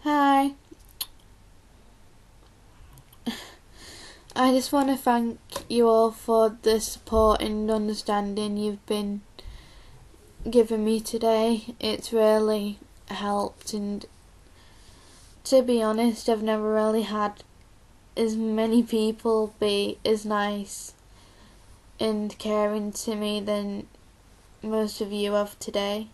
Hi, I just want to thank you all for the support and understanding you've been giving me today. It's really helped, and to be honest, I've never really had as many people be as nice and caring to me than most of you have today.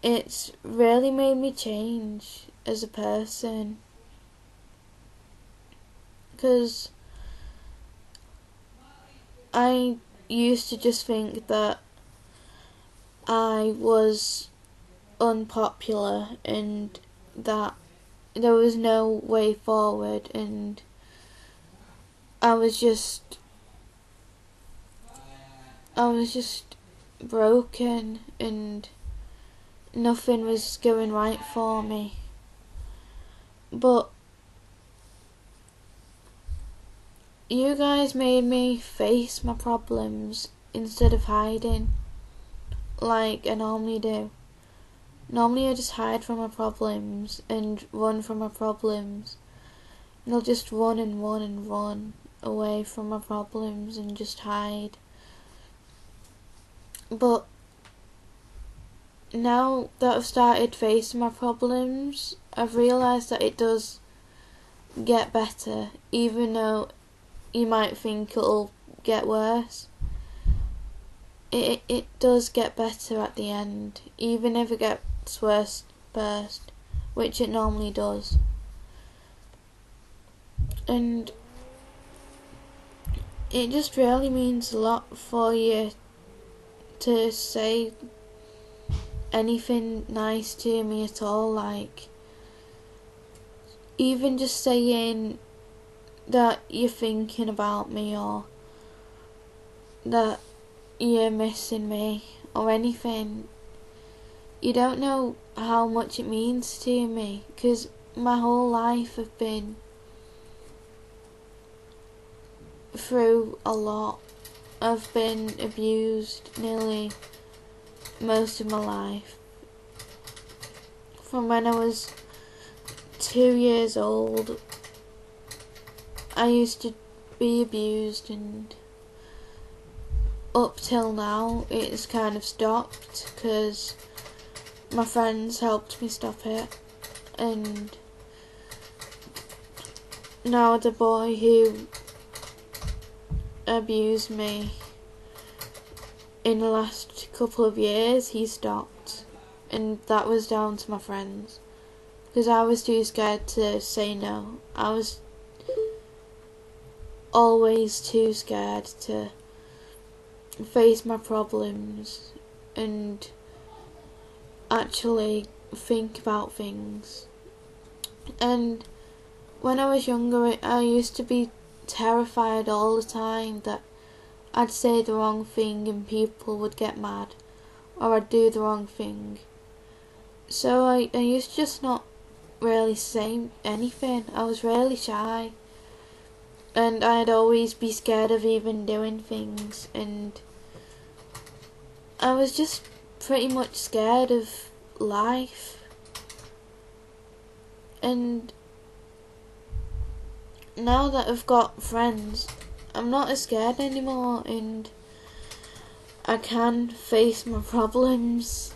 It's really made me change as a person, because I used to just think that I was unpopular and that there was no way forward, and I was just broken and nothing was going right for me. But you guys made me face my problems instead of hiding like I normally do. Normally I just hide from my problems and run from my problems. And I'll just run and run and run away from my problems and just hide. But now that I've started facing my problems, I've realised that it does get better, even though you might think it'll get worse. It does get better at the end, even if it gets worse first, which it normally does. And it just really means a lot for you to say anything nice to me at all, like even just saying that you're thinking about me or that you're missing me or anything. You don't know how much it means to me, because my whole life I've been through a lot. I've been abused nearly most of my life. From when I was 2 years old, I used to be abused, and up till now it's kind of stopped because my friends helped me stop it. And now the boy who abused me in the last couple of years, he stopped, and that was down to my friends, because I was too scared to say no. I was always too scared to face my problems and actually think about things. And when I was younger, I used to be terrified all the time that I'd say the wrong thing and people would get mad, or I'd do the wrong thing. So I used to just not really say anything. I was really shy, and I'd always be scared of even doing things, and I was just pretty much scared of life. And now that I've got friends, I'm not as scared anymore, and I can face my problems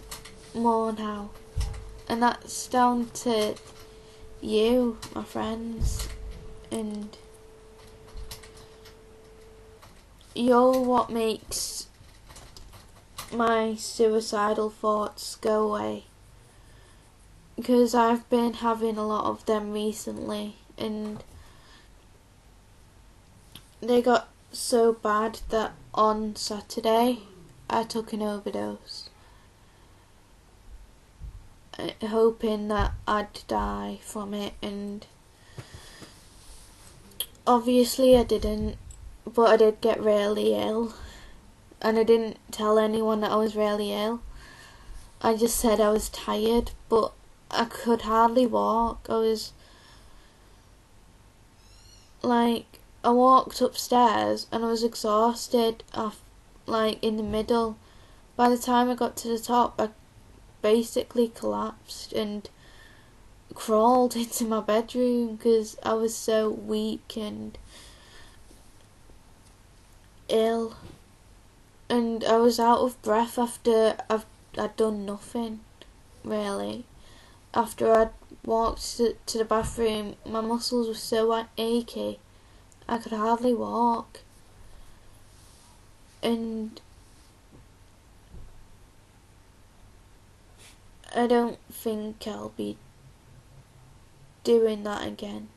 more now. And that's down to you, my friends, and you're what makes my suicidal thoughts go away, because I've been having a lot of them recently, and they got so bad that on Saturday I took an overdose, hoping that I'd die from it, and obviously I didn't, but I did get really ill, and I didn't tell anyone that I was really ill. I just said I was tired, but I could hardly walk. I walked upstairs and I was exhausted, in the middle. By the time I got to the top, I basically collapsed, and crawled into my bedroom because I was so weak and ill, and I was out of breath after I'd done nothing, really. After I'd walked to the bathroom, my muscles were so achy, I could hardly walk. And I don't think I'll be doing that again.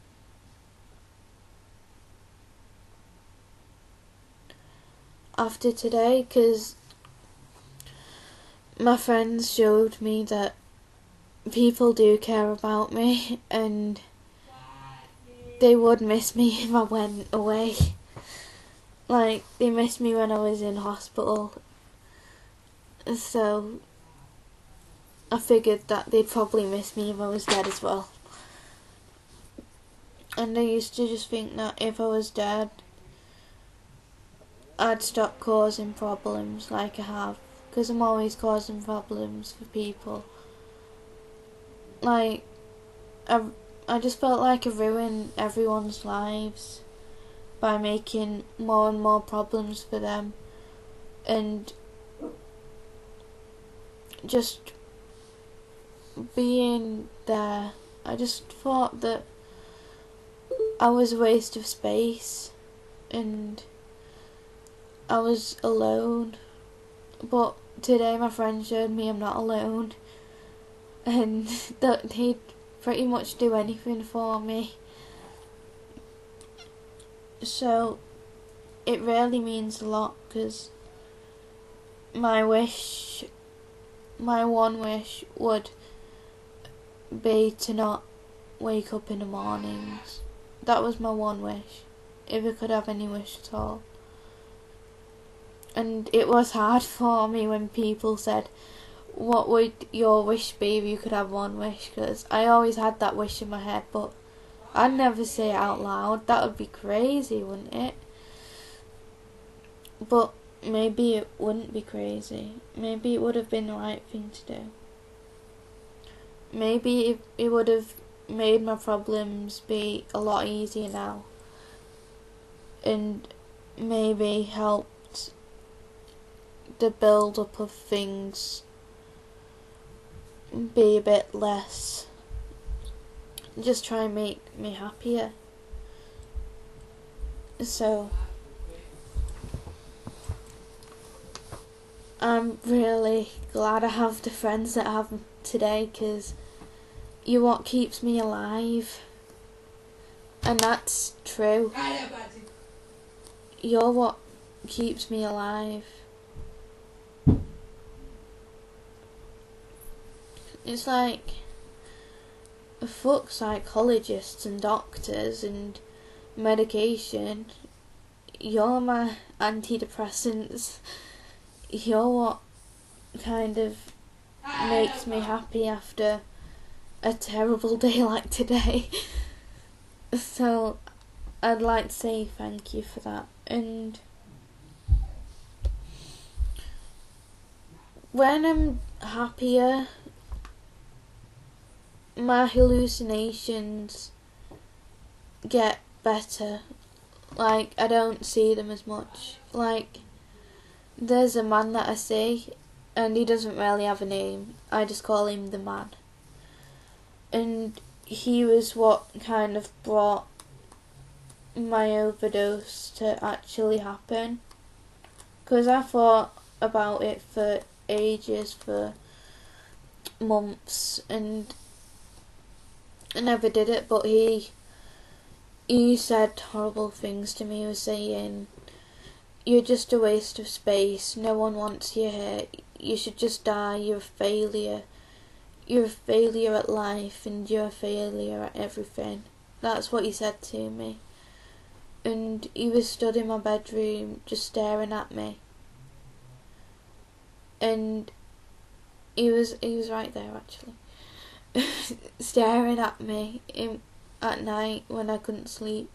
After today, because my friends showed me that people do care about me and they would miss me if I went away. Like, they missed me when I was in hospital, so I figured that they'd probably miss me if I was dead as well. And I used to just think that if I was dead, I'd stop causing problems like I have, because I'm always causing problems for people. Like, I just felt like I ruined everyone's lives by making more and more problems for them, and just being there, I just thought that I was a waste of space and I was alone. But today my friend showed me I'm not alone, and that he'd pretty much do anything for me. So it really means a lot, because my one wish would be to not wake up in the mornings. That was my one wish, if I could have any wish at all. And it was hard for me when people said, what would your wish be if you could have one wish? Because I always had that wish in my head, but I'd never say it out loud. That would be crazy, wouldn't it? But maybe it wouldn't be crazy. Maybe it would have been the right thing to do. Maybe it would have made my problems be a lot easier now, and maybe helped the build up of things be a bit less. Just try and make me happier. So I'm really glad I have the friends that I have today, because you're what keeps me alive, and that's true. You're what keeps me alive. It's like, fuck psychologists and doctors and medication. You're my antidepressants. You're what kind of makes me happy after a terrible day like today. So I'd like to say thank you for that. And when I'm happier, my hallucinations get better. Like, I don't see them as much. Like, there's a man that I see, and he doesn't really have a name. I just call him the man. And he was what kind of brought my overdose to actually happen. Because I thought about it for ages, for months, and I never did it. But he said horrible things to me. He was saying, you're just a waste of space, no one wants you here, you should just die, you're a failure. You're a failure at life, and you're a failure at everything. That's what he said to me. And he was stood in my bedroom just staring at me. And he was right there, actually. Staring at me at night when I couldn't sleep.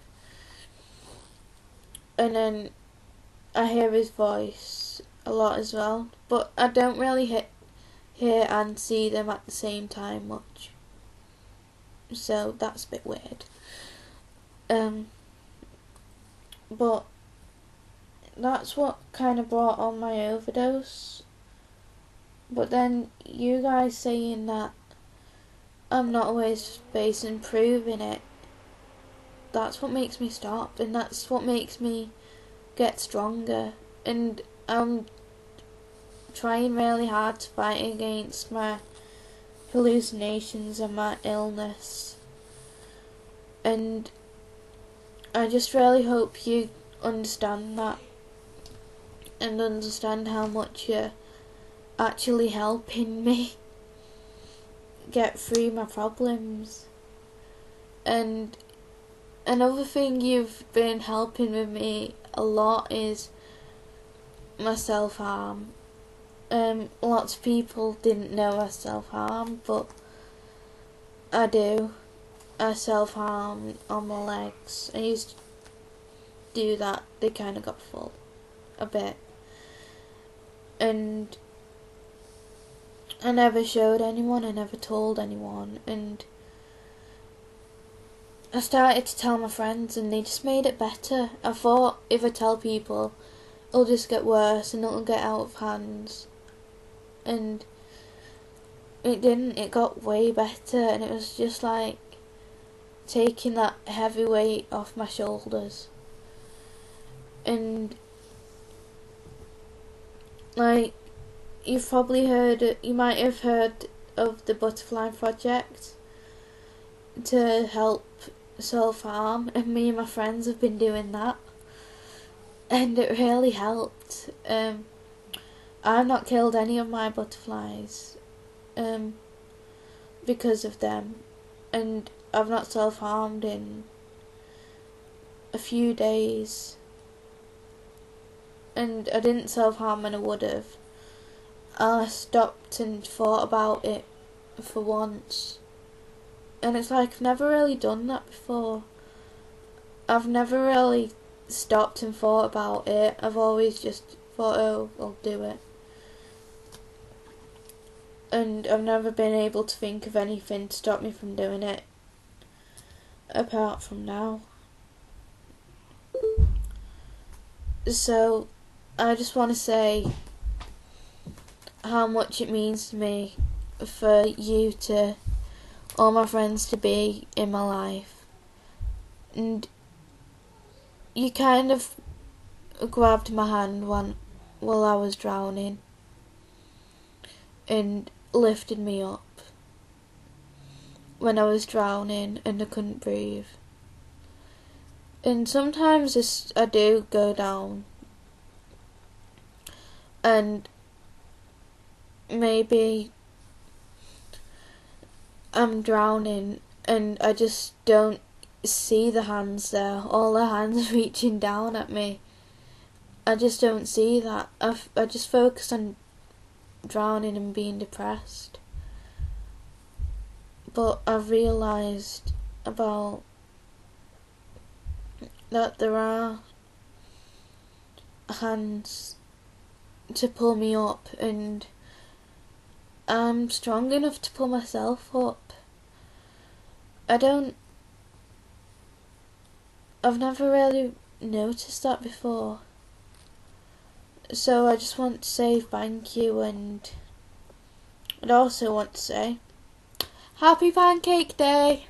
And then I hear his voice a lot as well, but I don't really hear and see them at the same time much. so that's a bit weird. But that's what kind of brought on my overdose. But then you guys saying that I'm not always based improving it, that's what makes me stop, and that's what makes me get stronger. And I'm trying really hard to fight against my hallucinations and my illness. And I just really hope you understand that and understand how much you're actually helping me get through my problems. And another thing you've been helping with me a lot is my self-harm. Lots of people didn't know I self-harm, but I do. I self-harm on my legs. I used to do that. They kind of got full a bit. And I never showed anyone, I never told anyone, and I started to tell my friends and they just made it better. I thought if I tell people, it'll just get worse and it'll get out of hands. And it didn't, it got way better, and it was just like taking that heavy weight off my shoulders. And like, you might have heard of the Butterfly Project to help self-harm, and me and my friends have been doing that, and it really helped. I've not killed any of my butterflies because of them, and I've not self-harmed in a few days, and I didn't self-harm when I would have. I stopped and thought about it for once, and it's like I've never really done that before. I've never really stopped and thought about it. I've always just thought, oh, I'll do it. And I've never been able to think of anything to stop me from doing it, apart from now. So, I just want to say how much it means to me for you to, all my friends to be in my life. And you kind of grabbed my hand while I was drowning and lifted me up when I was drowning and I couldn't breathe. And sometimes I do go down, and maybe I'm drowning and I just don't see the hands there, all the hands reaching down at me. I just don't see that. I just focus on drowning and being depressed. But I've realised about that there are hands to pull me up, and I'm strong enough to pull myself up. I've never really noticed that before. So I just want to say thank you, and I'd also want to say Happy Pancake Day!